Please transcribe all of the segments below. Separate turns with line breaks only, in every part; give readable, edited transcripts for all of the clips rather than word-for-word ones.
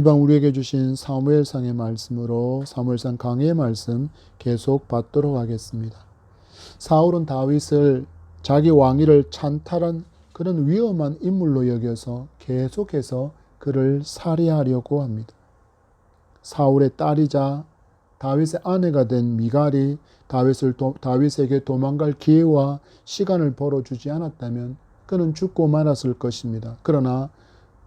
이방 우리에게 주신 사무엘상의 말씀으로 사무엘상 강해의 말씀 계속 받도록 하겠습니다. 사울은 다윗을 자기 왕위를 찬탈한 그런 위험한 인물로 여겨서 계속해서 그를 살해하려고 합니다. 사울의 딸이자 다윗의 아내가 된 미갈이 다윗에게 도망갈 기회와 시간을 벌어주지 않았다면 그는 죽고 말았을 것입니다. 그러나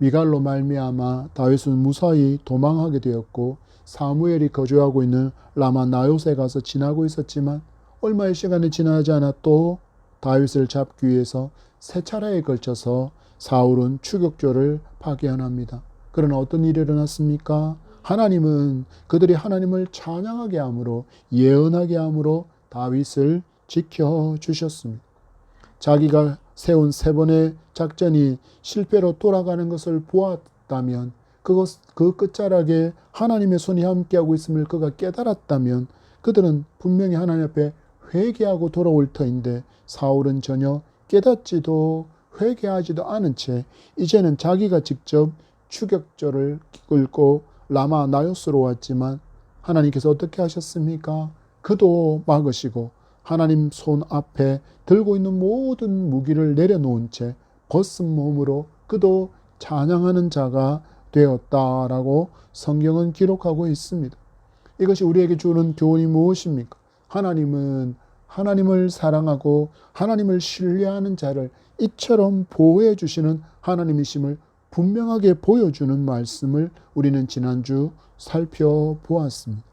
미갈로 말미암아 다윗은 무사히 도망하게 되었고 사무엘이 거주하고 있는 라마 나요스에 가서 지나고 있었지만 얼마의 시간이 지나지 않아 또 다윗을 잡기 위해서 세 차례에 걸쳐서 사울은 추격조를 파견합니다. 그러나 어떤 일이 일어났습니까? 하나님은 그들이 하나님을 찬양하게 함으로 예언하게 함으로 다윗을 지켜주셨습니다. 자기가 세운 세 번의 작전이 실패로 돌아가는 것을 보았다면 그 끝자락에 하나님의 손이 함께하고 있음을 그가 깨달았다면 그들은 분명히 하나님 앞에 회개하고 돌아올 터인데 사울은 전혀 깨닫지도 회개하지도 않은 채 이제는 자기가 직접 추격조를 끌고 라마 나요스로 왔지만 하나님께서 어떻게 하셨습니까? 그도 막으시고 하나님 손 앞에 들고 있는 모든 무기를 내려놓은 채 벗은 몸으로 그도 찬양하는 자가 되었다라고 성경은 기록하고 있습니다. 이것이 우리에게 주는 교훈이 무엇입니까? 하나님은 하나님을 사랑하고 하나님을 신뢰하는 자를 이처럼 보호해 주시는 하나님이심을 분명하게 보여주는 말씀을 우리는 지난주 살펴보았습니다.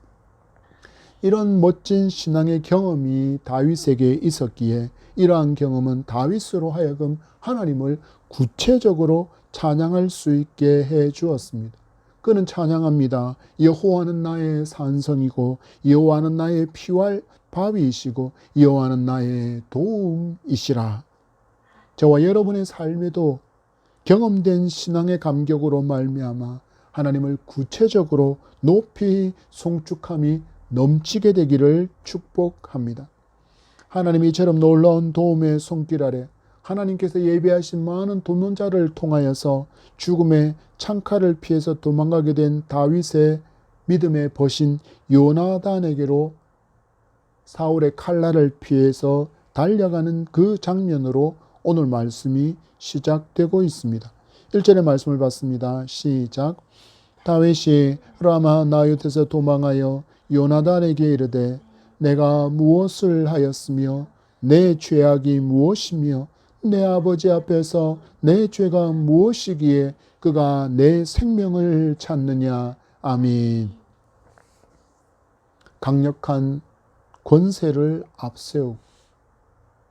이런 멋진 신앙의 경험이 다윗에게 있었기에 이러한 경험은 다윗으로 하여금 하나님을 구체적으로 찬양할 수 있게 해 주었습니다. 그는 찬양합니다. 여호와는 나의 산성이고 여호와는 나의 피할 바위이시고 여호와는 나의 도움이시라. 저와 여러분의 삶에도 경험된 신앙의 감격으로 말미암아 하나님을 구체적으로 높이 송축함이 넘치게 되기를 축복합니다. 하나님이 이처럼 놀라운 도움의 손길 아래 하나님께서 예비하신 많은 도면자를 통하여서 죽음의 창칼을 피해서 도망가게 된 다윗의 믿음의 벗인 요나단에게로 사울의 칼날을 피해서 달려가는 그 장면으로 오늘 말씀이 시작되고 있습니다. 1절의 말씀을 봤습니다. 시작. 다윗이 라마 나요트에서 도망하여 요나단에게 이르되 내가 무엇을 하였으며 내 죄악이 무엇이며 내 아버지 앞에서 내 죄가 무엇이기에 그가 내 생명을 찾느냐. 아멘. 강력한 권세를 앞세우고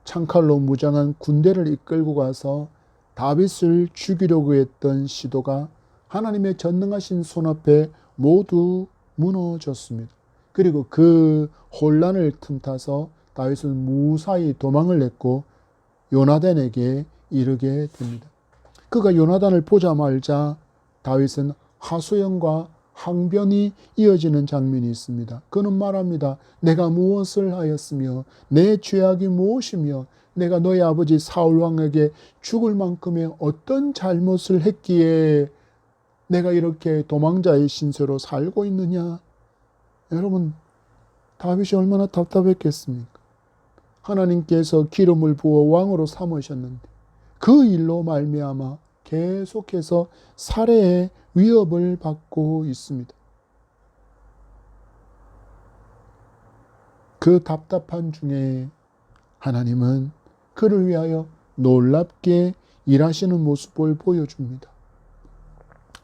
창칼로 무장한 군대를 이끌고 가서 다윗을 죽이려고 했던 시도가 하나님의 전능하신 손 앞에 모두 무너졌습니다. 그리고 그 혼란을 틈타서 다윗은 무사히 도망을 냈고 요나단에게 이르게 됩니다. 그가 요나단을 보자마자 다윗은 하소연과 항변이 이어지는 장면이 있습니다. 그는 말합니다. 내가 무엇을 하였으며 내 죄악이 무엇이며 내가 너희 아버지 사울 왕에게 죽을 만큼의 어떤 잘못을 했기에 내가 이렇게 도망자의 신세로 살고 있느냐. 여러분, 다윗이 얼마나 답답했겠습니까? 하나님께서 기름을 부어 왕으로 삼으셨는데 그 일로 말미암아 계속해서 살해의 위협을 받고 있습니다. 그 답답한 중에 하나님은 그를 위하여 놀랍게 일하시는 모습을 보여줍니다.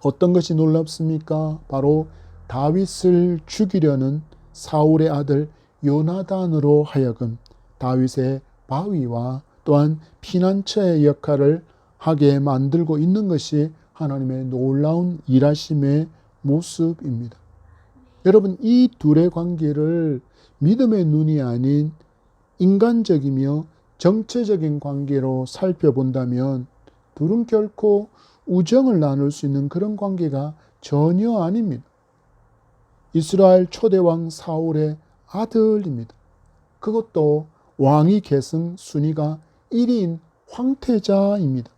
어떤 것이 놀랍습니까? 바로 다윗을 죽이려는 사울의 아들 요나단으로 하여금 다윗의 바위와 또한 피난처의 역할을 하게 만들고 있는 것이 하나님의 놀라운 일하심의 모습입니다. 여러분, 이 둘의 관계를 믿음의 눈이 아닌 인간적이며 정체적인 관계로 살펴본다면 둘은 결코 우정을 나눌 수 있는 그런 관계가 전혀 아닙니다. 이스라엘 초대왕 사울의 아들입니다. 그것도 왕위 계승 순위가 1위인 황태자입니다.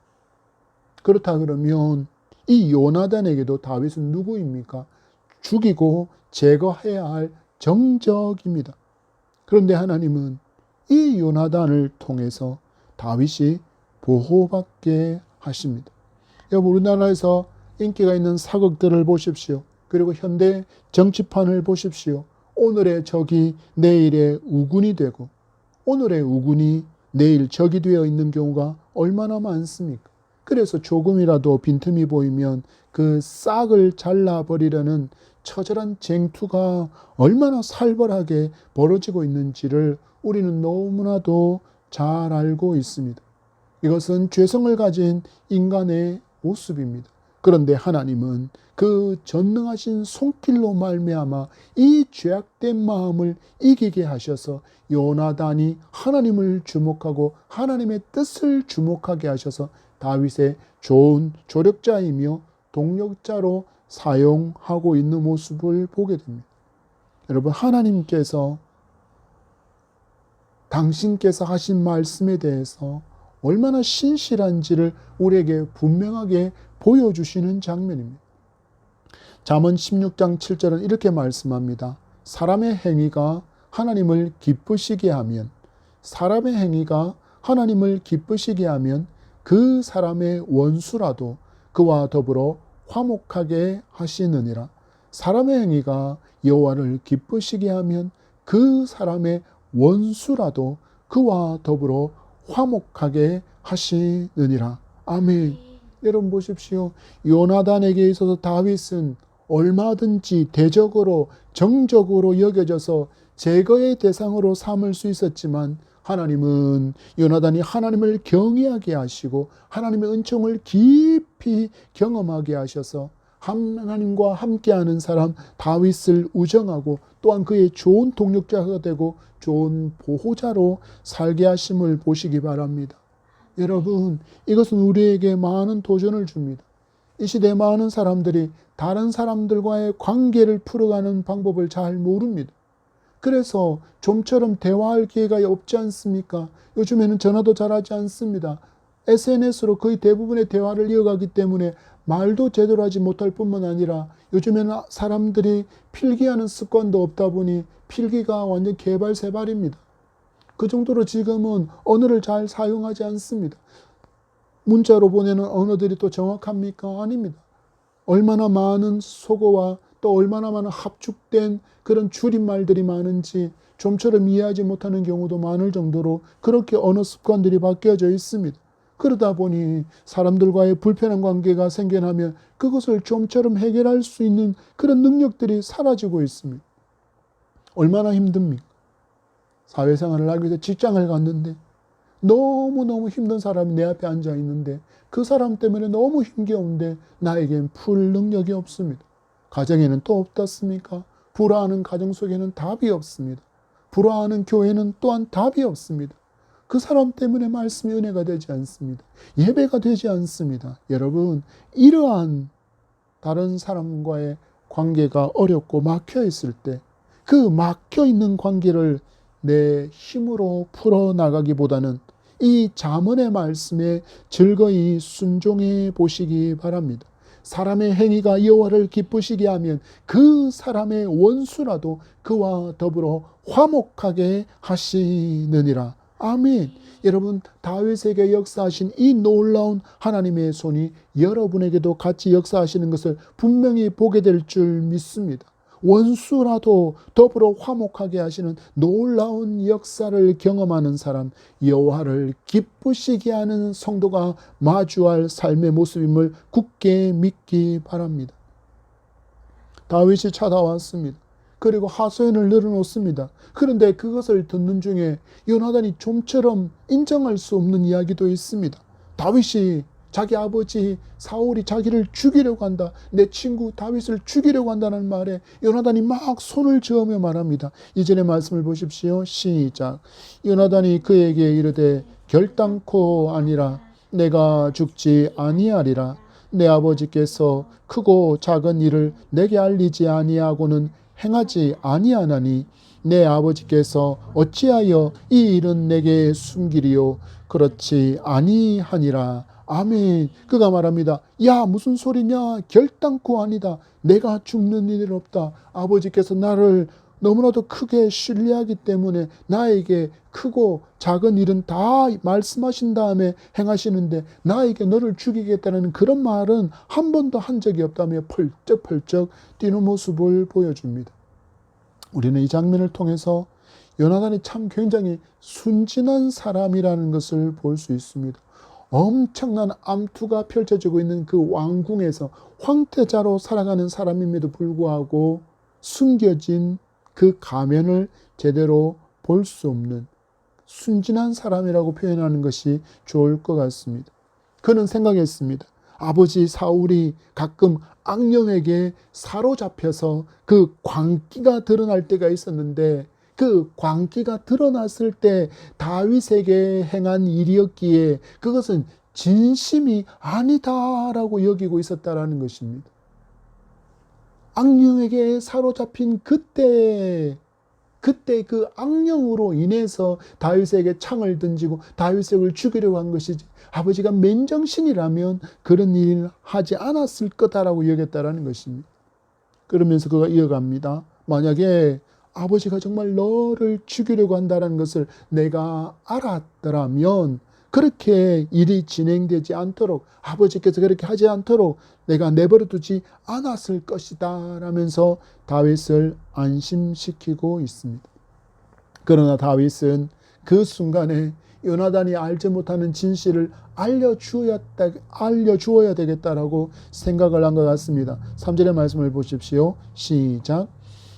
그렇다 그러면 이 요나단에게도 다윗은 누구입니까? 죽이고 제거해야 할 정적입니다. 그런데 하나님은 이 요나단을 통해서 다윗이 보호받게 하십니다. 여러분, 우리나라에서 인기가 있는 사극들을 보십시오. 그리고 현대 정치판을 보십시오. 오늘의 적이 내일의 우군이 되고 오늘의 우군이 내일 적이 되어 있는 경우가 얼마나 많습니까? 그래서 조금이라도 빈틈이 보이면 그 싹을 잘라버리려는 처절한 쟁투가 얼마나 살벌하게 벌어지고 있는지를 우리는 너무나도 잘 알고 있습니다. 이것은 죄성을 가진 인간의 모습입니다. 그런데 하나님은 그 전능하신 손길로 말미암아 이 죄악된 마음을 이기게 하셔서 요나단이 하나님을 주목하고 하나님의 뜻을 주목하게 하셔서 다윗의 좋은 조력자이며 동력자로 사용하고 있는 모습을 보게 됩니다. 여러분, 하나님께서 당신께서 하신 말씀에 대해서 얼마나 신실한지를 우리에게 분명하게 보여주시는 장면입니다. 잠언 16장 7절은 이렇게 말씀합니다. 사람의 행위가 하나님을 기쁘시게 하면 사람의 행위가 하나님을 기쁘시게 하면 그 사람의 원수라도 그와 더불어 화목하게 하시느니라. 사람의 행위가 여호와를 기쁘시게 하면 그 사람의 원수라도 그와 더불어 화목하게 하시느니라. 아멘. 여러분 보십시오. 요나단에게 있어서 다윗은 얼마든지 대적으로 정적으로 여겨져서 제거의 대상으로 삼을 수 있었지만 하나님은 요나단이 하나님을 경외하게 하시고 하나님의 은총을 깊이 경험하게 하셔서 하나님과 함께하는 사람 다윗을 우정하고 또한 그의 좋은 동력자가 되고 좋은 보호자로 살게 하심을 보시기 바랍니다. 여러분, 이것은 우리에게 많은 도전을 줍니다. 이 시대에 많은 사람들이 다른 사람들과의 관계를 풀어가는 방법을 잘 모릅니다. 그래서 좀처럼 대화할 기회가 없지 않습니까? 요즘에는 전화도 잘하지 않습니다. SNS로 거의 대부분의 대화를 이어가기 때문에 말도 제대로 하지 못할 뿐만 아니라 요즘에는 사람들이 필기하는 습관도 없다 보니 필기가 완전 개발세발입니다. 그 정도로 지금은 언어를 잘 사용하지 않습니다. 문자로 보내는 언어들이 또 정확합니까? 아닙니다. 얼마나 많은 속어와 또 얼마나 많은 합축된 그런 줄임말들이 많은지 좀처럼 이해하지 못하는 경우도 많을 정도로 그렇게 언어 습관들이 바뀌어져 있습니다. 그러다 보니 사람들과의 불편한 관계가 생겨나면 그것을 좀처럼 해결할 수 있는 그런 능력들이 사라지고 있습니다. 얼마나 힘듭니까? 사회생활을 하기 위해서 직장을 갔는데 너무너무 힘든 사람이 내 앞에 앉아 있는데 그 사람 때문에 너무 힘겨운데 나에겐 풀 능력이 없습니다. 가정에는 또 어떻습니까? 불화하는 가정 속에는 답이 없습니다. 불화하는 교회는 또한 답이 없습니다. 그 사람 때문에 말씀이 은혜가 되지 않습니다. 예배가 되지 않습니다. 여러분, 이러한 다른 사람과의 관계가 어렵고 막혀 있을 때 그 막혀 있는 관계를 내 힘으로 풀어나가기보다는 이 잠언의 말씀에 즐거이 순종해 보시기 바랍니다. 사람의 행위가 여호와를 기쁘시게 하면 그 사람의 원수라도 그와 더불어 화목하게 하시느니라. 아멘. 여러분, 다윗에게 역사하신 이 놀라운 하나님의 손이 여러분에게도 같이 역사하시는 것을 분명히 보게 될 줄 믿습니다. 원수라도 더불어 화목하게 하시는 놀라운 역사를 경험하는 사람, 여호와를 기쁘시게 하는 성도가 마주할 삶의 모습임을 굳게 믿기 바랍니다. 다윗이 찾아왔습니다. 그리고 하소연을 늘어놓습니다. 그런데 그것을 듣는 중에 요나단이 좀처럼 인정할 수 없는 이야기도 있습니다. 다윗이 자기 아버지 사울이 자기를 죽이려고 한다. 내 친구 다윗을 죽이려고 한다는 말에 요나단이 막 손을 저으며 말합니다. 이전의 말씀을 보십시오. 시작. 요나단이 그에게 이르되 결단코 아니라 내가 죽지 아니하리라. 내 아버지께서 크고 작은 일을 내게 알리지 아니하고는 행하지 아니하나니 내 아버지께서 어찌하여 이 일은 내게 숨기리요 그렇지 아니하니라. 아멘. 그가 말합니다. 야, 무슨 소리냐? 결단코 아니다. 내가 죽는 일은 없다. 아버지께서 나를 너무나도 크게 신뢰하기 때문에 나에게 크고 작은 일은 다 말씀하신 다음에 행하시는데 나에게 너를 죽이겠다는 그런 말은 한 번도 한 적이 없다며 펄쩍펄쩍 뛰는 모습을 보여줍니다. 우리는 이 장면을 통해서 요나단이 참 굉장히 순진한 사람이라는 것을 볼 수 있습니다. 엄청난 암투가 펼쳐지고 있는 그 왕궁에서 황태자로 살아가는 사람임에도 불구하고 숨겨진 그 가면을 제대로 볼 수 없는 순진한 사람이라고 표현하는 것이 좋을 것 같습니다. 그는 생각했습니다. 아버지 사울이 가끔 악령에게 사로잡혀서 그 광기가 드러날 때가 있었는데 그 광기가 드러났을 때 다윗에게 행한 일이었기에 그것은 진심이 아니다라고 여기고 있었다라는 것입니다. 악령에게 사로잡힌 그때 그 악령으로 인해서 다윗에게 창을 던지고 다윗을 죽이려고 한 것이지 아버지가 맨정신이라면 그런 일을 하지 않았을 거다라고 여겼다라는 것입니다. 그러면서 그가 이어갑니다. 만약에 아버지가 정말 너를 죽이려고 한다는 것을 내가 알았더라면 그렇게 일이 진행되지 않도록 아버지께서 그렇게 하지 않도록 내가 내버려 두지 않았을 것이다 라면서 다윗을 안심시키고 있습니다. 그러나 다윗은 그 순간에 요나단이 알지 못하는 진실을 알려주어야 되겠다라고 생각을 한 것 같습니다. 3절의 말씀을 보십시오. 시작.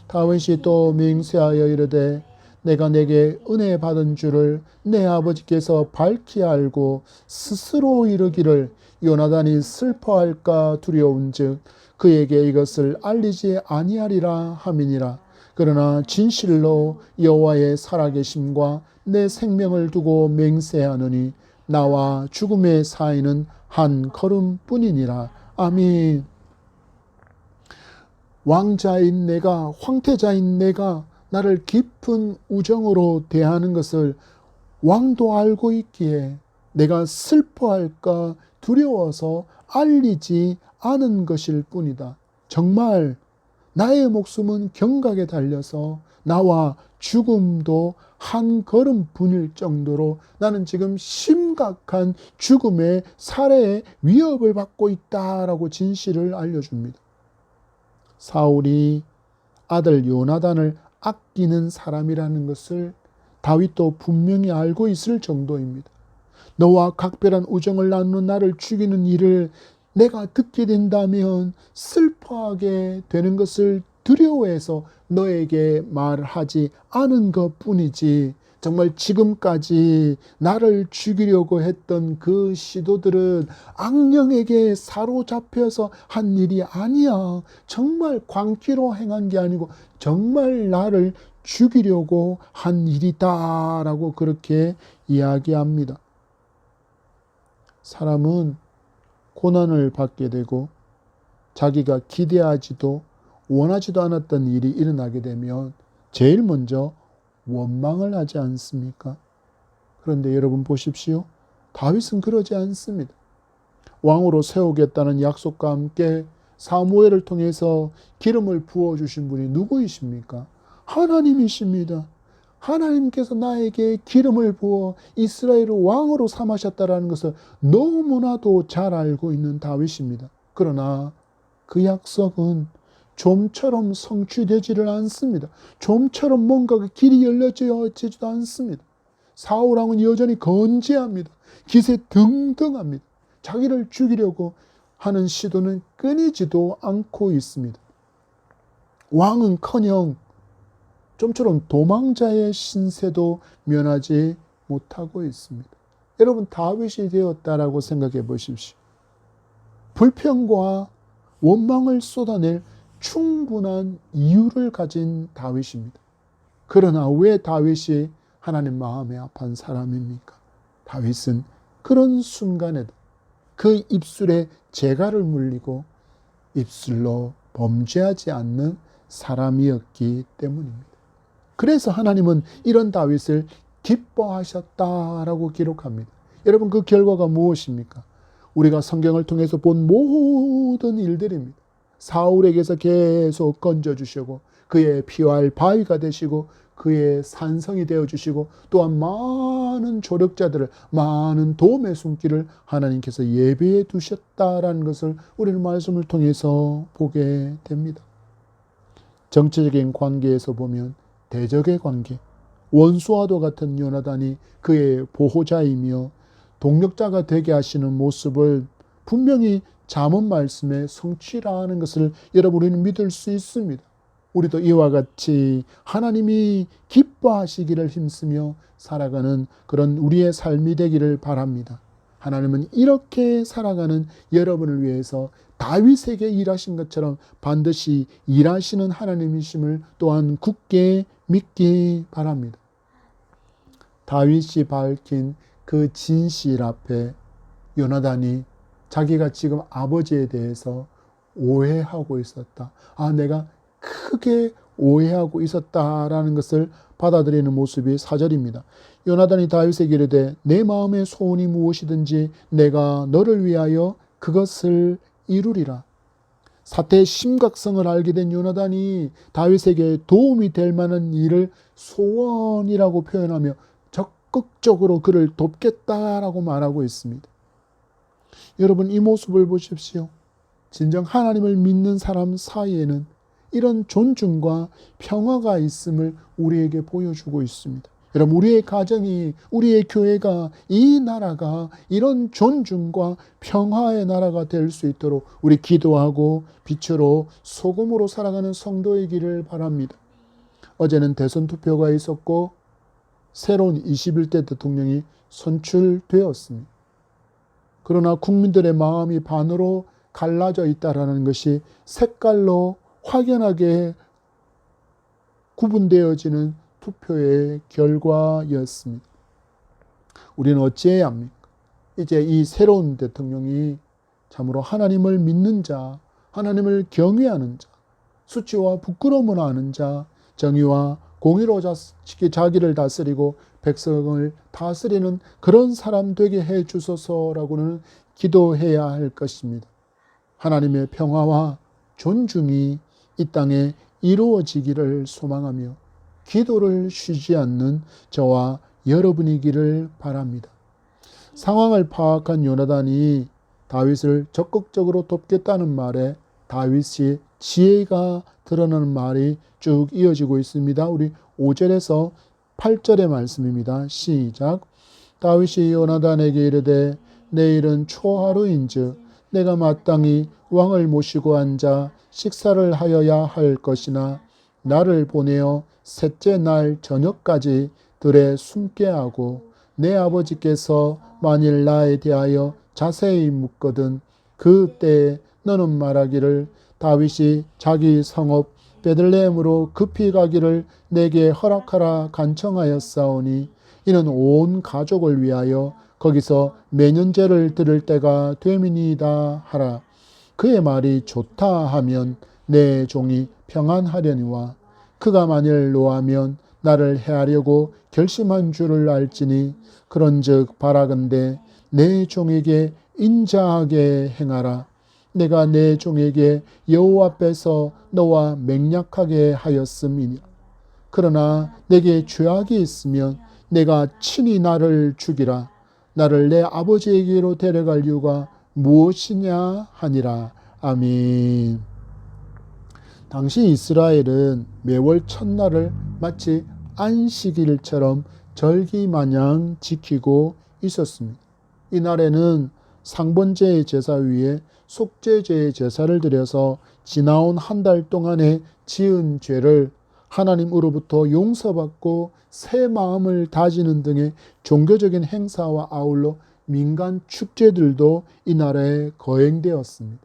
다윗이 또 맹세하여 이르되 내가 내게 은혜 받은 줄을 내 아버지께서 밝히 알고 스스로 이르기를 요나단이 슬퍼할까 두려운즉 그에게 이것을 알리지 아니하리라 함이니라. 그러나 진실로 여호와의 살아계심과 내 생명을 두고 맹세하노니 나와 죽음의 사이는 한 걸음뿐이니라. 아멘. 왕자인 내가, 황태자인 내가 나를 깊은 우정으로 대하는 것을 왕도 알고 있기에 내가 슬퍼할까 두려워서 알리지 않은 것일 뿐이다. 정말 나의 목숨은 경각에 달려서 나와 죽음도 한 걸음뿐일 정도로 나는 지금 심각한 죽음의 살해의 위협을 받고 있다라고 진실을 알려줍니다. 사울이 아들 요나단을 아끼는 사람이라는 것을 다윗도 분명히 알고 있을 정도입니다. 너와 각별한 우정을 나누는 나를 죽이는 일을 내가 듣게 된다면 슬퍼하게 되는 것을 두려워해서 너에게 말하지 않은 것뿐이지 정말 지금까지 나를 죽이려고 했던 그 시도들은 악령에게 사로잡혀서 한 일이 아니야. 정말 광기로 행한 게 아니고 정말 나를 죽이려고 한 일이다 라고 그렇게 이야기합니다. 사람은 고난을 받게 되고 자기가 기대하지도 원하지도 않았던 일이 일어나게 되면 제일 먼저 원망을 하지 않습니까? 그런데 여러분 보십시오. 다윗은 그러지 않습니다. 왕으로 세우겠다는 약속과 함께 사무엘을 통해서 기름을 부어주신 분이 누구이십니까? 하나님이십니다. 하나님께서 나에게 기름을 부어 이스라엘을 왕으로 삼으셨다는 것을 너무나도 잘 알고 있는 다윗입니다. 그러나 그 약속은 좀처럼 성취되지를 않습니다. 좀처럼 뭔가 길이 열려지지도 않습니다. 사울왕은 여전히 건재합니다. 기세 등등합니다. 자기를 죽이려고 하는 시도는 끊이지도 않고 있습니다. 왕은커녕 좀처럼 도망자의 신세도 면하지 못하고 있습니다. 여러분 다윗이 되었다라고 생각해 보십시오. 불평과 원망을 쏟아낼 충분한 이유를 가진 다윗입니다. 그러나 왜 다윗이 하나님 마음에 아픈 사람입니까? 다윗은 그런 순간에도 그 입술에 재갈을 물리고 입술로 범죄하지 않는 사람이었기 때문입니다. 그래서 하나님은 이런 다윗을 기뻐하셨다라고 기록합니다. 여러분 그 결과가 무엇입니까? 우리가 성경을 통해서 본 모든 일들입니다. 사울에게서 계속 건져주시고 그의 피할 바위가 되시고 그의 산성이 되어주시고 또한 많은 조력자들을, 많은 도움의 손길을 하나님께서 예비해 두셨다라는 것을 우리는 말씀을 통해서 보게 됩니다. 정치적인 관계에서 보면 대적의 관계, 원수와도 같은 요나단이 그의 보호자이며 동력자가 되게 하시는 모습을 분명히 잠언 말씀에 성취라는 것을 여러분 우리는 믿을 수 있습니다. 우리도 이와 같이 하나님이 기뻐하시기를 힘쓰며 살아가는 그런 우리의 삶이 되기를 바랍니다. 하나님은 이렇게 살아가는 여러분을 위해서 다윗에게 일하신 것처럼 반드시 일하시는 하나님이심을 또한 굳게 믿기 바랍니다. 다윗이 밝힌 그 진실 앞에 요나단이 자기가 지금 아버지에 대해서 오해하고 있었다. 내가 크게 오해하고 있었다라는 것을 받아들이는 모습이 4절입니다. 요나단이 다윗에게 이르되 내 마음의 소원이 무엇이든지 내가 너를 위하여 그것을 이루리라. 사태의 심각성을 알게 된 요나단이 다윗에게 도움이 될 만한 일을 소원이라고 표현하며 적극적으로 그를 돕겠다라고 말하고 있습니다. 여러분 이 모습을 보십시오. 진정 하나님을 믿는 사람 사이에는 이런 존중과 평화가 있음을 우리에게 보여주고 있습니다. 여러분 우리의 가정이, 우리의 교회가, 이 나라가 이런 존중과 평화의 나라가 될 수 있도록 우리 기도하고 빛으로 소금으로 살아가는 성도이기를 바랍니다. 어제는 대선 투표가 있었고 새로운 21대 대통령이 선출되었습니다. 그러나 국민들의 마음이 반으로 갈라져 있다는 것이 색깔로 확연하게 구분되어지는 투표의 결과였습니다. 우리는 어찌해야 합니까? 이제 이 새로운 대통령이 참으로 하나님을 믿는 자, 하나님을 경외하는 자, 수치와 부끄러움을 아는 자, 정의와 공의로 자기를 다스리고 백성을 다스리는 그런 사람 되게 해 주소서라고는 기도해야 할 것입니다. 하나님의 평화와 존중이 이 땅에 이루어지기를 소망하며 기도를 쉬지 않는 저와 여러분이기를 바랍니다. 상황을 파악한 요나단이 다윗을 적극적으로 돕겠다는 말에 다윗이 지혜가 드러나는 말이 쭉 이어지고 있습니다. 우리 5절에서 8절의 말씀입니다. 시작. 다윗이 요나단에게 이르되 내일은 초하루인즉 내가 마땅히 왕을 모시고 앉아 식사를 하여야 할 것이나 나를 보내어 셋째 날 저녁까지 들에 숨게 하고 내 아버지께서 만일 나에 대하여 자세히 묻거든 그때에 너는 말하기를 다윗이 자기 성읍 베들레헴으로 급히 가기를 내게 허락하라 간청하였사오니 이는 온 가족을 위하여 거기서 매년제를 드릴 때가 됨이니이다 하라. 그의 말이 좋다 하면 내 종이 평안하려니와 그가 만일 노하면 나를 해하려고 결심한 줄을 알지니 그런즉 바라건대 내 종에게 인자하게 행하라. 내가 내 종에게 여호와 앞에서 너와 맹약하게 하였음이니라. 그러나 내게 죄악이 있으면 내가 친히 나를 죽이라. 나를 내 아버지에게로 데려갈 이유가 무엇이냐 하니라. 아멘. 당시 이스라엘은 매월 첫날을 마치 안식일처럼 절기마냥 지키고 있었습니다. 이날에는 상번제의 제사 위에 속죄제의 제사를 드려서 지나온 한 달 동안에 지은 죄를 하나님으로부터 용서받고 새 마음을 다지는 등의 종교적인 행사와 아울러 민간 축제들도 이날에 거행되었습니다.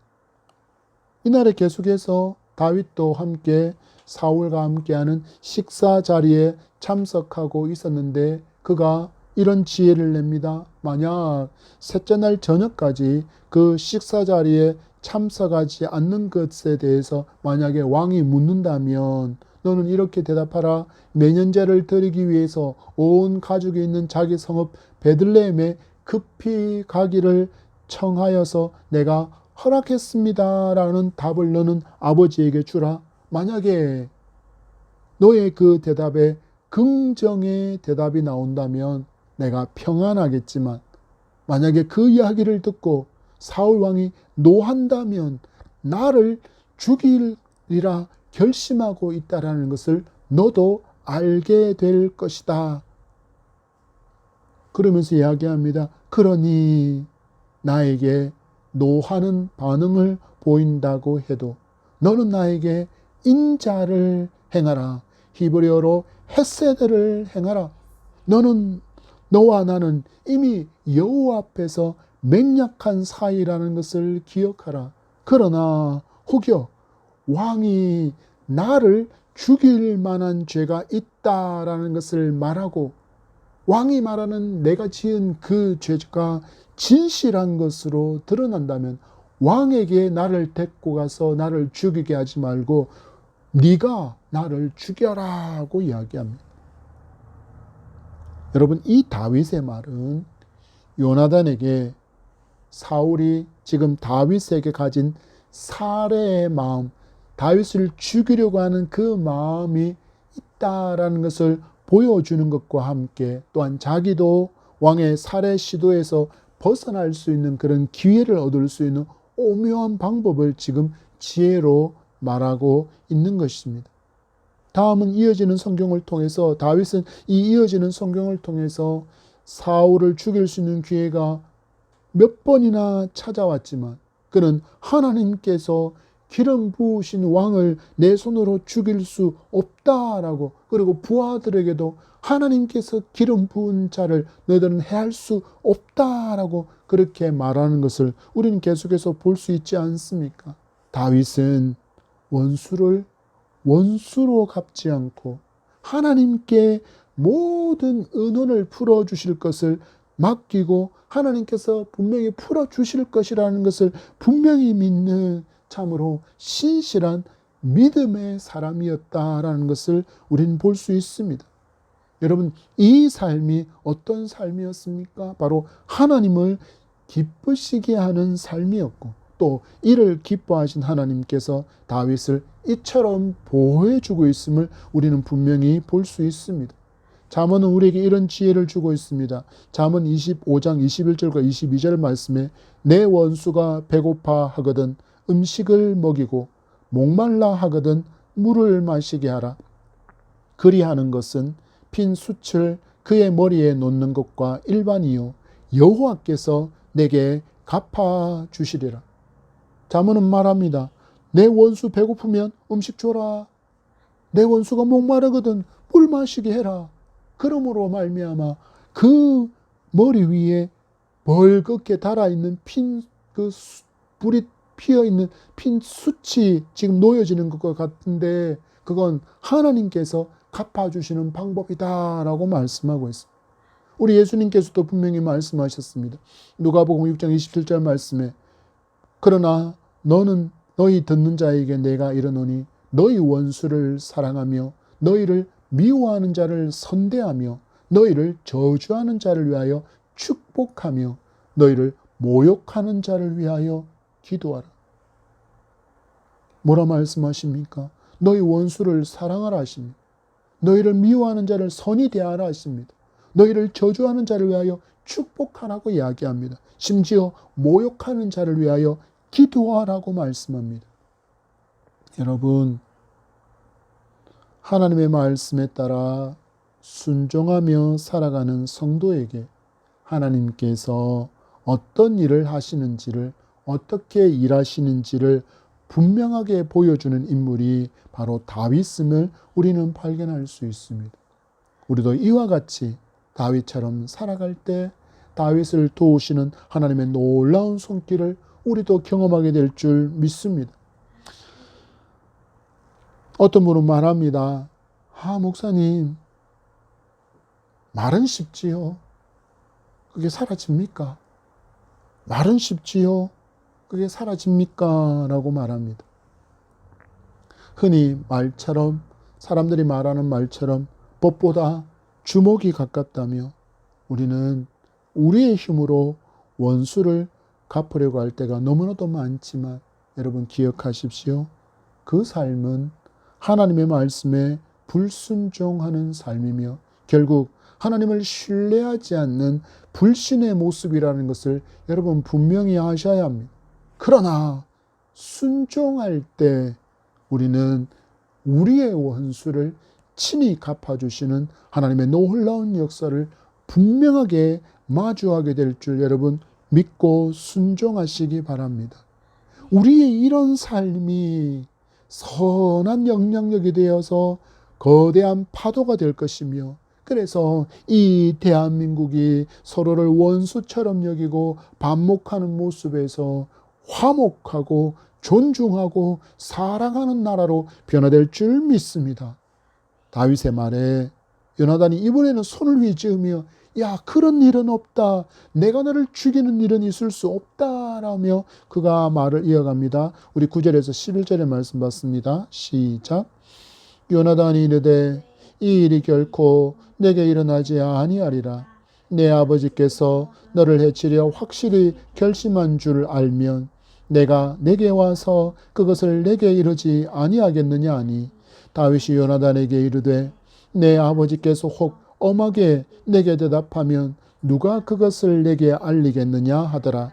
이날에 계속해서 다윗도 함께 사울과 함께하는 식사 자리에 참석하고 있었는데 그가 이런 지혜를 냅니다. 만약 셋째 날 저녁까지 그 식사 자리에 참석하지 않는 것에 대해서 만약에 왕이 묻는다면 너는 이렇게 대답하라. 매년제를 드리기 위해서 온 가족이 있는 자기 성읍 베들레헴에 급히 가기를 청하여서 내가 허락했습니다라는 답을 너는 아버지에게 주라. 만약에 너의 그 대답에 긍정의 대답이 나온다면 내가 평안하겠지만, 만약에 그 이야기를 듣고 사울 왕이 노한다면 나를 죽이리라 결심하고 있다라는 것을 너도 알게 될 것이다. 그러면서 이야기합니다. 그러니 나에게 노하는 반응을 보인다고 해도 너는 나에게 인자를 행하라. 히브리어로 헤세드를 행하라. 너와 나는 이미 여호와 앞에서 맹약한 사이라는 것을 기억하라. 그러나 혹여 왕이 나를 죽일 만한 죄가 있다라는 것을 말하고 왕이 말하는 내가 지은 그 죄가 진실한 것으로 드러난다면 왕에게 나를 데리고 가서 나를 죽이게 하지 말고 네가 나를 죽여라고 이야기합니다. 여러분, 이 다윗의 말은 요나단에게 사울이 지금 다윗에게 가진 살해의 마음, 다윗을 죽이려고 하는 그 마음이 있다라는 것을 보여주는 것과 함께 또한 자기도 왕의 살해 시도에서 벗어날 수 있는 그런 기회를 얻을 수 있는 오묘한 방법을 지금 지혜로 말하고 있는 것입니다. 다음은 이어지는 성경을 통해서 다윗은 이 이어지는 성경을 통해서 사울을 죽일 수 있는 기회가 몇 번이나 찾아왔지만 그는 하나님께서 기름 부으신 왕을 내 손으로 죽일 수 없다라고, 그리고 부하들에게도 하나님께서 기름 부은 자를 너희들은 해할 수 없다라고 그렇게 말하는 것을 우리는 계속해서 볼 수 있지 않습니까? 다윗은 원수를 원수로 갚지 않고 하나님께 모든 은원을 풀어주실 것을 맡기고 하나님께서 분명히 풀어주실 것이라는 것을 분명히 믿는 참으로 신실한 믿음의 사람이었다라는 것을 우리는 볼 수 있습니다. 여러분, 이 삶이 어떤 삶이었습니까? 바로 하나님을 기쁘시게 하는 삶이었고 또 이를 기뻐하신 하나님께서 다윗을 이처럼 보호해주고 있음을 우리는 분명히 볼 수 있습니다. 잠언은 우리에게 이런 지혜를 주고 있습니다. 잠언 25장 21절과 22절 말씀에 내 원수가 배고파 하거든 음식을 먹이고 목말라 하거든 물을 마시게 하라. 그리하는 것은 핀 숯을 그의 머리에 놓는 것과 일반이요 여호와께서 내게 갚아 주시리라. 잠언은 말합니다. 내 원수 배고프면 음식 줘라. 내 원수가 목마르거든 물 마시게 해라. 그러므로 말미암아 그 머리 위에 벌겋게 달아있는 불이 피어있는 핀 숯이 지금 놓여지는 것과 같은데 그건 하나님께서 갚아주시는 방법이다라고 말씀하고 있습니다. 우리 예수님께서도 분명히 말씀하셨습니다. 누가복음 6장 27절 말씀에 그러나 너는 너희 듣는 자에게 내가 이르노니 너희 원수를 사랑하며 너희를 미워하는 자를 선대하며 너희를 저주하는 자를 위하여 축복하며 너희를 모욕하는 자를 위하여 기도하라. 뭐라 말씀하십니까? 너희 원수를 사랑하라 하십니다. 너희를 미워하는 자를 선히 대하라 하십니다. 너희를 저주하는 자를 위하여 축복하라고 이야기합니다. 심지어 모욕하는 자를 위하여 기도하라고 말씀합니다. 여러분, 하나님의 말씀에 따라 순종하며 살아가는 성도에게 하나님께서 어떤 일을 하시는지를, 어떻게 일하시는지를 분명하게 보여주는 인물이 바로 다윗임을 우리는 발견할 수 있습니다. 우리도 이와 같이 다윗처럼 살아갈 때 다윗을 도우시는 하나님의 놀라운 손길을 우리도 경험하게 될 줄 믿습니다. 어떤 분은 말합니다. 목사님, 말은 쉽지요. 그게 사라집니까? 말은 쉽지요. 그게 사라집니까? 라고 말합니다. 흔히 말처럼, 사람들이 말하는 말처럼 법보다 주먹이 가깝다며 우리는 우리의 힘으로 원수를 갚으려고 할 때가 너무나도 많지만 여러분 기억하십시오. 그 삶은 하나님의 말씀에 불순종하는 삶이며 결국 하나님을 신뢰하지 않는 불신의 모습이라는 것을 여러분 분명히 아셔야 합니다. 그러나 순종할 때 우리는 우리의 원수를 친히 갚아주시는 하나님의 놀라운 역사를 분명하게 마주하게 될 줄 여러분 믿고 순종하시기 바랍니다. 우리의 이런 삶이 선한 영향력이 되어서 거대한 파도가 될 것이며 그래서 이 대한민국이 서로를 원수처럼 여기고 반목하는 모습에서 화목하고 존중하고 사랑하는 나라로 변화될 줄 믿습니다. 다윗의 말에 요나단이 이번에는 손을 휘저으며 야 그런 일은 없다. 내가 너를 죽이는 일은 있을 수 없다라며 그가 말을 이어갑니다. 우리 9절에서 11절의 말씀 봤습니다. 시작. 요나단이 이르되 이 일이 결코 내게 일어나지 아니하리라. 내 아버지께서 너를 해치려 확실히 결심한 줄 알면 내가 내게 와서 그것을 내게 이르지 아니하겠느냐 하니 다윗이 요나단에게 이르되 내 아버지께서 혹 엄하게 내게 대답하면 누가 그것을 내게 알리겠느냐 하더라.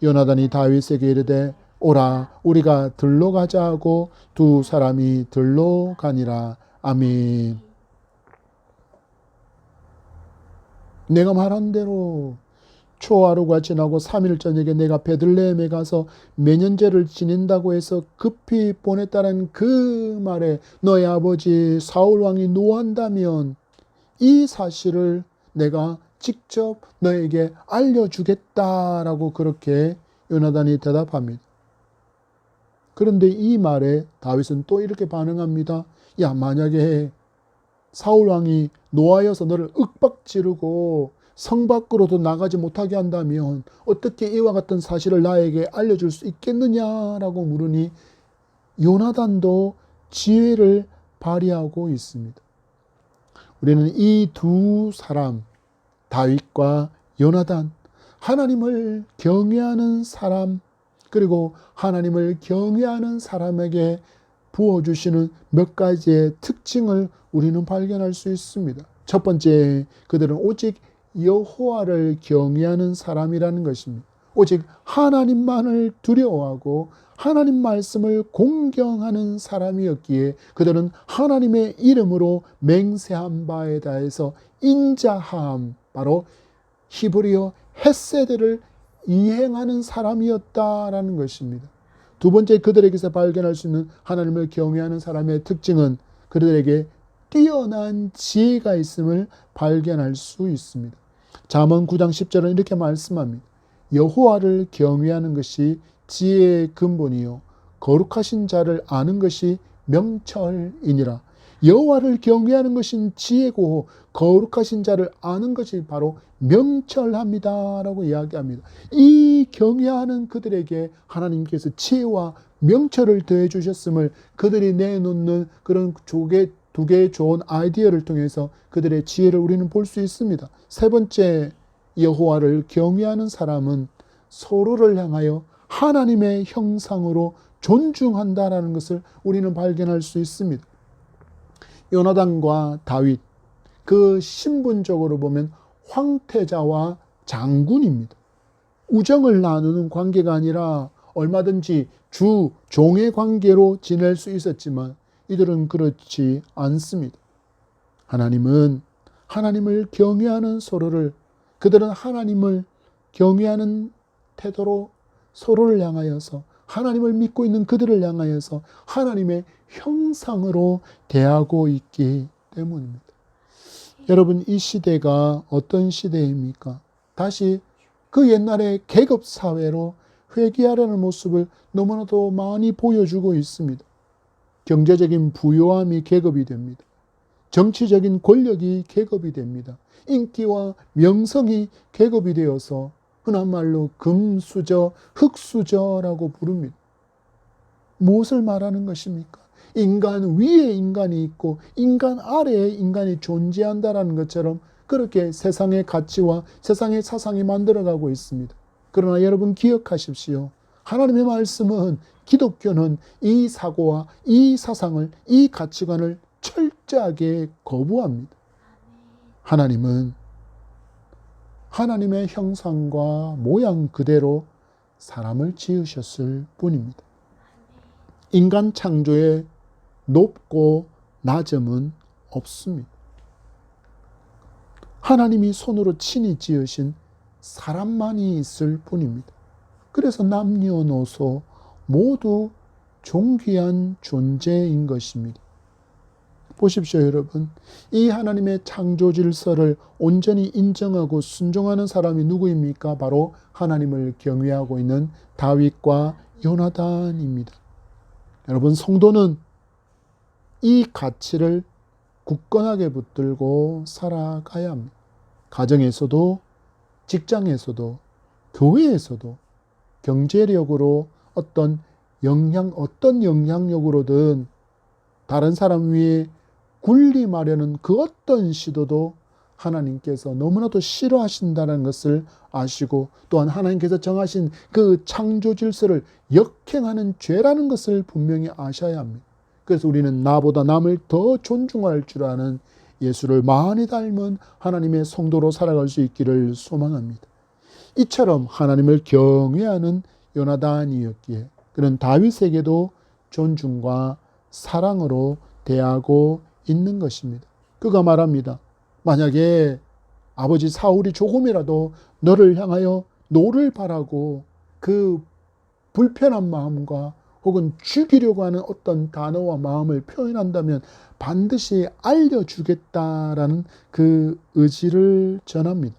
요나단이 다윗에게 이르되 오라 우리가 들로 가자 하고 두 사람이 들로 가니라. 아멘. 내가 말한 대로 초하루가 지나고 3일 저녁에 내가 베들레헴에 가서 매년제를 지낸다고 해서 급히 보냈다는 그 말에 너의 아버지 사울왕이 노한다면 이 사실을 내가 직접 너에게 알려주겠다라고 그렇게 요나단이 대답합니다. 그런데 이 말에 다윗은 또 이렇게 반응합니다. 야 만약에 사울왕이 노하여서 너를 윽박지르고 성 밖으로도 나가지 못하게 한다면 어떻게 이와 같은 사실을 나에게 알려줄 수 있겠느냐라고 물으니 요나단도 지혜를 발휘하고 있습니다. 우리는 이 두 사람 다윗과 요나단 하나님을 경외하는 사람 그리고 하나님을 경외하는 사람에게 부어주시는 몇 가지의 특징을 우리는 발견할 수 있습니다. 첫 번째, 그들은 오직 여호와를 경외하는 사람이라는 것입니다. 오직 하나님만을 두려워하고 하나님 말씀을 공경하는 사람이었기에 그들은 하나님의 이름으로 맹세한 바에 대해서 인자함, 바로 히브리어 헤세드를 이행하는 사람이었다라는 것입니다. 두 번째, 그들에게서 발견할 수 있는 하나님을 경외하는 사람의 특징은 그들에게 뛰어난 지혜가 있음을 발견할 수 있습니다. 잠언 9장 10절은 이렇게 말씀합니다. 여호와를 경외하는 것이 지혜의 근본이요 거룩하신 자를 아는 것이 명철이니라. 여호와를 경외하는 것은 지혜고 거룩하신 자를 아는 것이 바로 명철합니다라고 이야기합니다. 이 경외하는 그들에게 하나님께서 지혜와 명철을 더해 주셨음을 그들이 내놓는 그런 두 개의 좋은 아이디어를 통해서 그들의 지혜를 우리는 볼 수 있습니다. 세 번째, 여호와를 경외하는 사람은 서로를 향하여 하나님의 형상으로 존중한다라는 것을 우리는 발견할 수 있습니다. 요나단과 다윗, 그 신분적으로 보면 황태자와 장군입니다. 우정을 나누는 관계가 아니라 얼마든지 주, 종의 관계로 지낼 수 있었지만 이들은 그렇지 않습니다. 하나님은 하나님을 경외하는 서로를, 그들은 하나님을 경외하는 태도로 서로를 향하여서 하나님을 믿고 있는 그들을 향하여서 하나님의 형상으로 대하고 있기 때문입니다. 여러분, 이 시대가 어떤 시대입니까? 다시 그 옛날의 계급사회로 회귀하려는 모습을 너무나도 많이 보여주고 있습니다. 경제적인 부요함이 계급이 됩니다. 정치적인 권력이 계급이 됩니다. 인기와 명성이 계급이 되어서 흔한 말로 금수저, 흙수저라고 부릅니다. 무엇을 말하는 것입니까? 인간 위에 인간이 있고 인간 아래에 인간이 존재한다는 것처럼 그렇게 세상의 가치와 세상의 사상이 만들어가고 있습니다. 그러나 여러분 기억하십시오. 하나님의 말씀은, 기독교는 이 사고와 이 사상을, 이 가치관을 철저하게 거부합니다. 하나님은 하나님의 형상과 모양 그대로 사람을 지으셨을 뿐입니다. 인간 창조에 높고 낮음은 없습니다. 하나님이 손으로 친히 지으신 사람만이 있을 뿐입니다. 그래서 남녀노소 모두 존귀한 존재인 것입니다. 보십시오, 여러분. 이 하나님의 창조 질서를 온전히 인정하고 순종하는 사람이 누구입니까? 바로 하나님을 경외하고 있는 다윗과 요나단입니다. 여러분, 성도는 이 가치를 굳건하게 붙들고 살아가야 합니다. 가정에서도, 직장에서도, 교회에서도, 경제력으로 어떤 영향력으로든 다른 사람 위에 군림하려는 그 어떤 시도도 하나님께서 너무나도 싫어하신다는 것을 아시고, 또한 하나님께서 정하신 그 창조 질서를 역행하는 죄라는 것을 분명히 아셔야 합니다. 그래서 우리는 나보다 남을 더 존중할 줄 아는 예수를 많이 닮은 하나님의 성도로 살아갈 수 있기를 소망합니다. 이처럼 하나님을 경외하는 요나단이었기에 그는 다윗에게도 존중과 사랑으로 대하고 있는 것입니다. 그가 말합니다. 만약에 아버지 사울이 조금이라도 너를 향하여 노를 바라고 그 불편한 마음과 혹은 죽이려고 하는 어떤 단어와 마음을 표현한다면 반드시 알려주겠다라는 그 의지를 전합니다.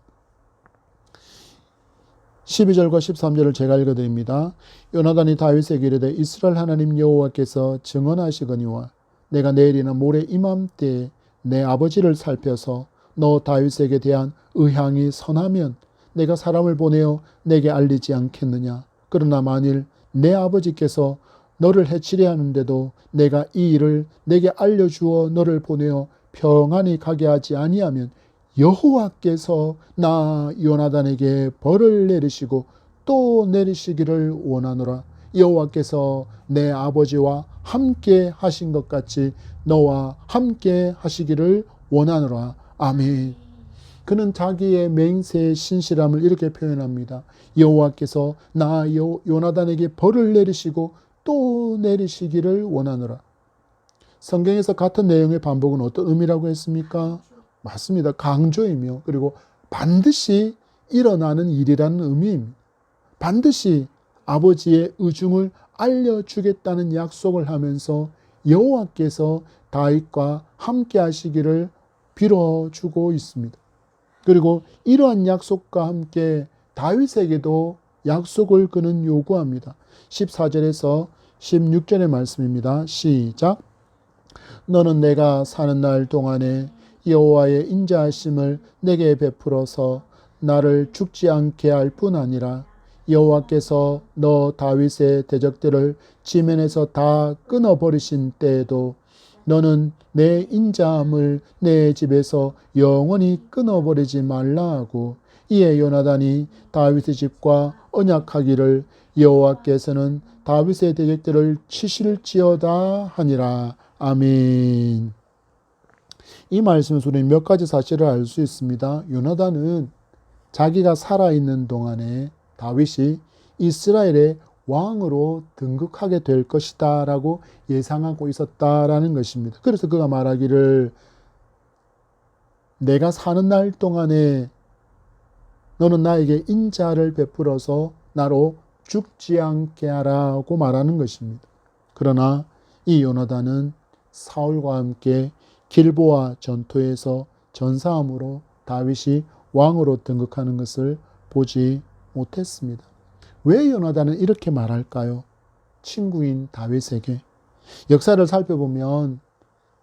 12절과 13절을 제가 읽어드립니다. 요나단이 다윗에게 이르되 이스라엘 하나님 여호와께서 증언하시거니와 내가 내일이나 모레 이맘때에 내 아버지를 살펴서 너 다윗에게 대한 의향이 선하면 내가 사람을 보내어 내게 알리지 않겠느냐. 그러나 만일 내 아버지께서 너를 해치려 하는데도 내가 이 일을 내게 알려주어 너를 보내어 평안히 가게 하지 아니하면 여호와께서 나 요나단에게 벌을 내리시고 또 내리시기를 원하노라. 여호와께서 내 아버지와 함께 하신 것 같이 너와 함께 하시기를 원하노라. 아멘. 그는 자기의 맹세의 신실함을 이렇게 표현합니다. 여호와께서 나 요나단에게 벌을 내리시고 또 내리시기를 원하노라. 성경에서 같은 내용의 반복은 어떤 의미라고 했습니까? 맞습니다. 강조이며 그리고 반드시 일어나는 일이라는 의미입니다. 반드시 아버지의 의중을 알려주겠다는 약속을 하면서 여호와께서 다윗과 함께 하시기를 빌어주고 있습니다. 그리고 이러한 약속과 함께 다윗에게도 약속을 그는 요구합니다. 14절에서 16절의 말씀입니다. 시작. 너는 내가 사는 날 동안에 여호와의 인자하심을 내게 베풀어서 나를 죽지 않게 할 뿐 아니라 여호와께서 너 다윗의 대적들을 지면에서 다 끊어버리신 때에도 너는 내 인자함을 내 집에서 영원히 끊어버리지 말라 하고 이에 요나단이 다윗의 집과 언약하기를 여호와께서는 다윗의 대적들을 치실지어다 하니라. 아멘. 이 말씀에서 우리는 몇 가지 사실을 알 수 있습니다. 요나단은 자기가 살아있는 동안에 다윗이 이스라엘의 왕으로 등극하게 될 것이다 라고 예상하고 있었다라는 것입니다. 그래서 그가 말하기를 내가 사는 날 동안에 너는 나에게 인자를 베풀어서 나로 죽지 않게 하라고 말하는 것입니다. 그러나 이 요나단은 사울과 함께 길보아 전투에서 전사함으로 다윗이 왕으로 등극하는 것을 보지 못했습니다. 왜 요나단은 이렇게 말할까요? 친구인 다윗에게. 역사를 살펴보면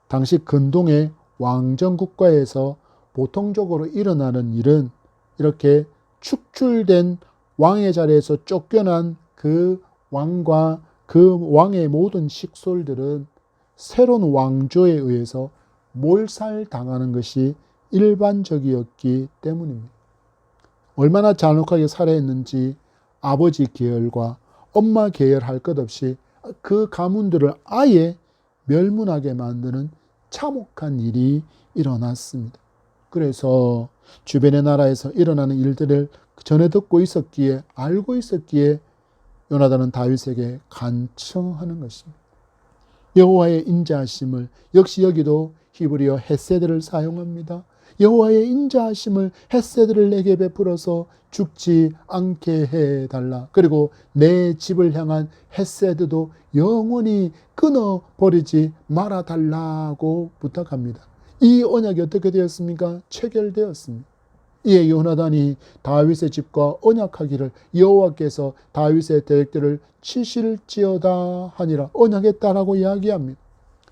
당시 근동의 왕정 국가에서 보통적으로 일어나는 일은 이렇게 축출된 왕의 자리에서 쫓겨난 그 왕과 그 왕의 모든 식솔들은 새로운 왕조에 의해서 몰살당하는 것이 일반적이었기 때문입니다. 얼마나 잔혹하게 살해했는지 아버지 계열과 엄마 계열 할 것 없이 그 가문들을 아예 멸문하게 만드는 참혹한 일이 일어났습니다. 그래서 주변의 나라에서 일어나는 일들을 전해 듣고 있었기에, 알고 있었기에 요나단은 다윗에게 간청하는 것입니다. 여호와의 인자하심을, 역시 여기도 히브리어 헤세드를 사용합니다. 여호와의 인자하심을, 헤세드를 내게 베풀어서 죽지 않게 해달라. 그리고 내 집을 향한 헤세드도 영원히 끊어버리지 말아달라고 부탁합니다. 이 언약이 어떻게 되었습니까? 체결되었습니다. 이에 요나단이 다윗의 집과 언약하기를 여호와께서 다윗의 대적들을 치실지어다 하니라, 언약했다라고 이야기합니다.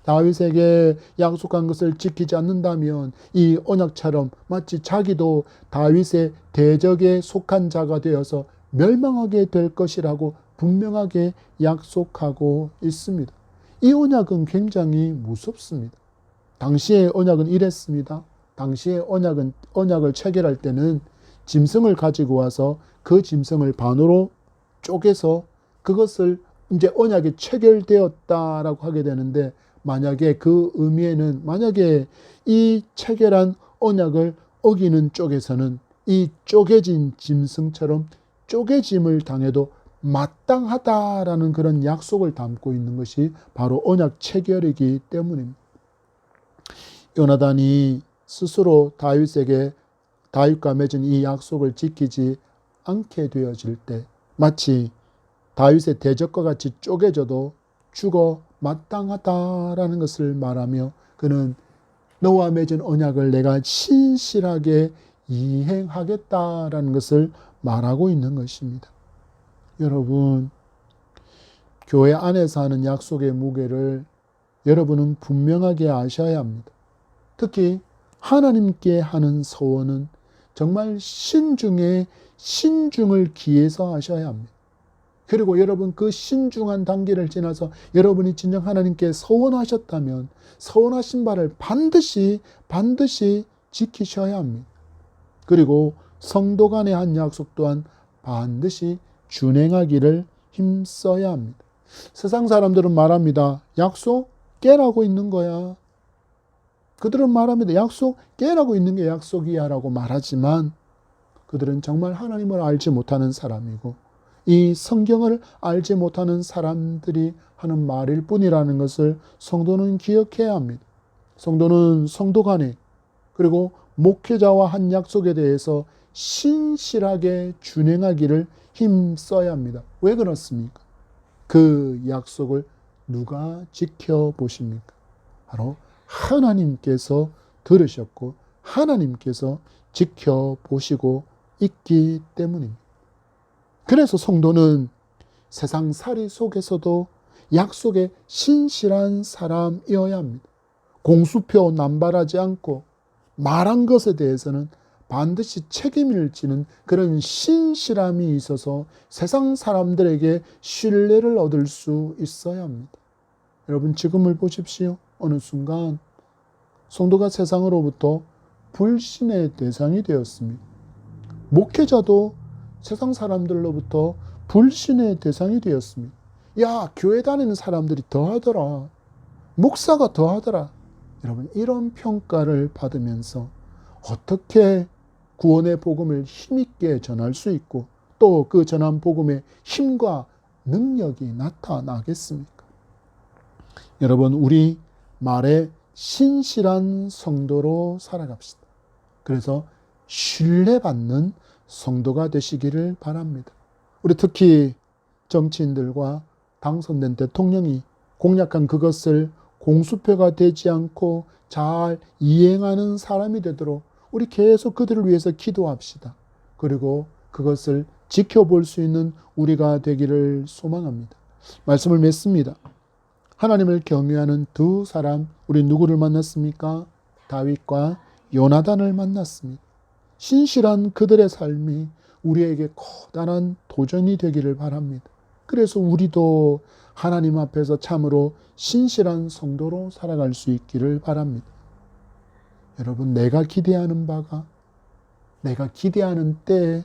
다윗에게 약속한 것을 지키지 않는다면 이 언약처럼 마치 자기도 다윗의 대적에 속한 자가 되어서 멸망하게 될 것이라고 분명하게 약속하고 있습니다. 이 언약은 굉장히 무섭습니다. 당시의 언약은 이랬습니다. 당시의 언약을 체결할 때는 짐승을 가지고 와서 그 짐승을 반으로 쪼개서 그것을 이제 언약이 체결되었다라고 하게 되는데, 만약에 그 의미에는, 만약에 이 체결한 언약을 어기는 쪽에서는 이 쪼개진 짐승처럼 쪼개짐을 당해도 마땅하다라는 그런 약속을 담고 있는 것이 바로 언약 체결이기 때문입니다. 요나단이 스스로 다윗과 맺은 이 약속을 지키지 않게 되어질 때 마치 다윗의 대적과 같이 쪼개져도 죽어 마땅하다라는 것을 말하며, 그는 너와 맺은 언약을 내가 신실하게 이행하겠다라는 것을 말하고 있는 것입니다. 여러분, 교회 안에서 하는 약속의 무게를 여러분은 분명하게 아셔야 합니다. 특히 하나님께 하는 서원은 정말 신중에 신중을 기해서 하셔야 합니다. 그리고 여러분 그 신중한 단계를 지나서 여러분이 진정 하나님께 서원하셨다면 서원하신 바를 반드시 지키셔야 합니다. 그리고 성도 간의 한 약속 또한 반드시 준행하기를 힘써야 합니다. 세상 사람들은 말합니다. 약속 깨라고 있는 거야. 그들은 말합니다. 약속 깨라고 있는 게 약속이야 라고 말하지만, 그들은 정말 하나님을 알지 못하는 사람이고 이 성경을 알지 못하는 사람들이 하는 말일 뿐이라는 것을 성도는 기억해야 합니다. 성도는 성도 간에, 그리고 목회자와 한 약속에 대해서 신실하게 준행하기를 힘써야 합니다. 왜 그렇습니까? 그 약속을 누가 지켜보십니까? 바로 하나님께서 들으셨고 하나님께서 지켜보시고 있기 때문입니다. 그래서 성도는 세상살이 속에서도 약속에 신실한 사람이어야 합니다. 공수표 남발하지 않고 말한 것에 대해서는 반드시 책임을 지는 그런 신실함이 있어서 세상 사람들에게 신뢰를 얻을 수 있어야 합니다. 여러분 지금을 보십시오. 어느 순간 성도가 세상으로부터 불신의 대상이 되었습니다. 목회자도 세상 사람들로부터 불신의 대상이 되었습니다. 야, 교회 다니는 사람들이 더하더라. 목사가 더하더라. 여러분 이런 평가를 받으면서 어떻게 구원의 복음을 힘있게 전할 수 있고 또 그 전한 복음의 힘과 능력이 나타나겠습니까? 여러분 우리 말에 신실한 성도로 살아갑시다. 그래서 신뢰받는 성도가 되시기를 바랍니다. 우리 특히 정치인들과 당선된 대통령이 공약한 그것을 공수표가 되지 않고 잘 이행하는 사람이 되도록 우리 계속 그들을 위해서 기도합시다. 그리고 그것을 지켜볼 수 있는 우리가 되기를 소망합니다. 말씀을 맺습니다. 하나님을 경외하는 두 사람, 우리 누구를 만났습니까? 다윗과 요나단을 만났습니다. 신실한 그들의 삶이 우리에게 커다란 도전이 되기를 바랍니다. 그래서 우리도 하나님 앞에서 참으로 신실한 성도로 살아갈 수 있기를 바랍니다. 여러분 내가 기대하는 바가, 내가 기대하는 때에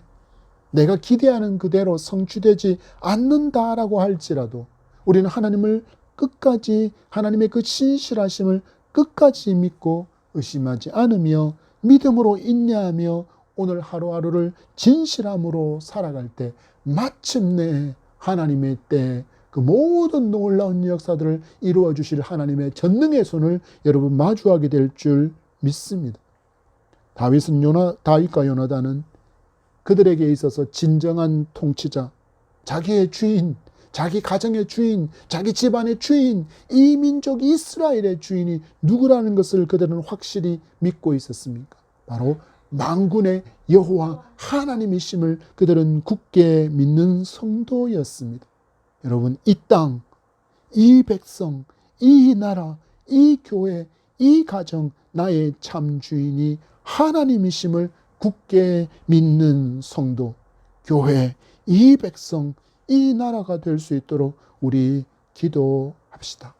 내가 기대하는 그대로 성취되지 않는다라고 할지라도 우리는 하나님을 끝까지, 하나님의 그 신실하심을 끝까지 믿고 의심하지 않으며 믿음으로 인내하며 오늘 하루하루를 진실함으로 살아갈 때 마침내 하나님의 때 그 모든 놀라운 역사들을 이루어 주실 하나님의 전능의 손을 여러분 마주하게 될 줄 믿습니다. 다윗과 요나단은 그들에게 있어서 진정한 통치자, 자기의 주인, 자기 가정의 주인, 자기 집안의 주인, 이 민족 이스라엘의 주인이 누구라는 것을 그들은 확실히 믿고 있었습니까? 바로 만군의 여호와 하나님이심을 그들은 굳게 믿는 성도였습니다. 여러분, 이 땅, 이 백성, 이 나라, 이 교회, 이 가정, 나의 참 주인이 하나님이심을 굳게 믿는 성도, 교회, 이 백성, 이 나라가 될 수 있도록 우리 기도합시다.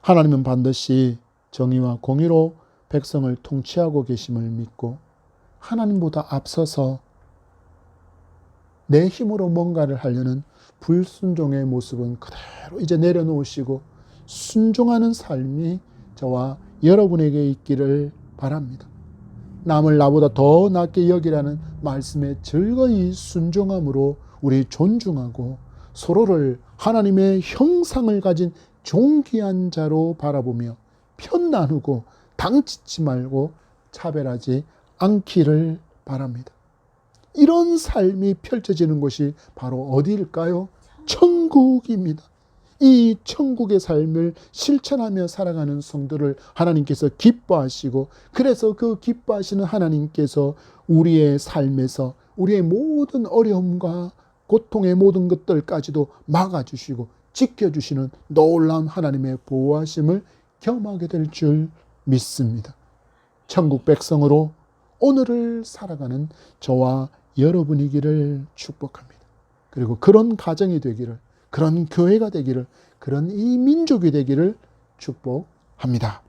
하나님은 반드시 정의와 공의로 백성을 통치하고 계심을 믿고 하나님보다 앞서서 내 힘으로 뭔가를 하려는 불순종의 모습은 그대로 이제 내려놓으시고 순종하는 삶이 저와 여러분에게 있기를 바랍니다. 남을 나보다 더 낫게 여기라는 말씀에 즐거이 순종함으로 우리 존중하고 서로를 하나님의 형상을 가진 존귀한 자로 바라보며 편 나누고 당치지 말고 차별하지 않기를 바랍니다. 이런 삶이 펼쳐지는 곳이 바로 어디일까요? 천국입니다. 이 천국의 삶을 실천하며 살아가는 성도를 하나님께서 기뻐하시고, 그래서 그 기뻐하시는 하나님께서 우리의 삶에서 우리의 모든 어려움과 고통의 모든 것들까지도 막아주시고 지켜주시는 놀라운 하나님의 보호하심을 경험하게 될 줄 믿습니다. 천국 백성으로 오늘을 살아가는 저와 여러분이기를 축복합니다. 그리고 그런 가정이 되기를, 그런 교회가 되기를, 그런 이 민족이 되기를 축복합니다.